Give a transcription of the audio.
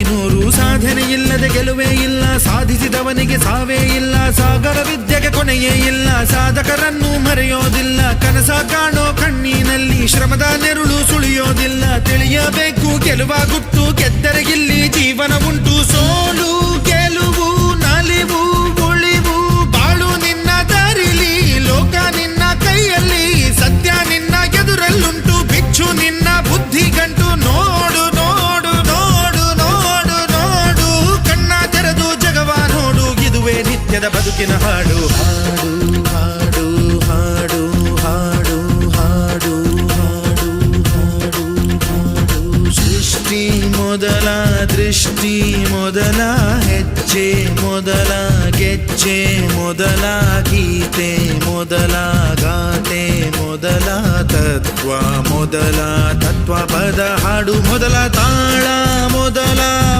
ನೂರು ಸಾಧನೆ ಇಲ್ಲದೆ ಗೆಲುವೇ ಇಲ್ಲ, ಸಾಧಿಸಿದವನಿಗೆ ಸಾವೇ ಇಲ್ಲ, ಸಾಗರ ವಿದ್ಯೆಗೆ ಕೊನೆಯೇ ಇಲ್ಲ, ಸಾಧಕರನ್ನು ಮರೆಯೋದಿಲ್ಲ, ಕನಸ ಕಾಣೋ ಕಣ್ಣಿನಲ್ಲಿ ಶ್ರಮದ ನೆರುಳು ಸುಳಿಯೋದಿಲ್ಲ, ತಿಳಿಯಬೇಕು ಗೆಲುವ ಗುಟ್ಟು, ಗೆದ್ದರೆ ಇಲ್ಲಿ ಜೀವನ ಉಂಟು, ಸೋಲು ಗೆಲುವು ನಲಿವು ಉಳಿವು ಬಾಳು ನಿನ್ನ ದಾರಿಲಿ, ಲೋಕ ನಿನ್ನ ಕೈಯಲ್ಲಿ, ಸತ್ಯ ನಿನ್ನ ಎದುರಲ್ಲುಂಟು, ಬಿಚ್ಚು ನಿನ್ನ ಬುದ್ಧಿ ಗಂಟು, ನೋಡು ನೋಡು ನೋಡು ನೋಡು ನೋಡು, ಕಣ್ಣ ತೆರೆದು ಜಗವ ನೋಡು, ಇದುವೇ ನಿತ್ಯದ ಬದುಕಿನ ಹಾಡು. ಹಾಡು ಹಾಡು ಹಾಡು ಹಾಡು ಹಾಡು ಹಾಡು ಹಾಡು ಹಾಡು. ಸೃಷ್ಟಿ ಮೊದಲ ದೃಷ್ಟಿ ಮೊದಲ ಹೆಜ್ಜೆ ಮೊದಲ ಗೆಜ್ಜೆ ಮೊದಲ ಗೀತೆ ಮೊದಲ ಗಾತೆ ಮೊದಲ ತತ್ವ ಮೊದಲ ತತ್ವ ಪದ ಹಾಡು ಮೊದಲ ತಾಳ ಮೊದಲ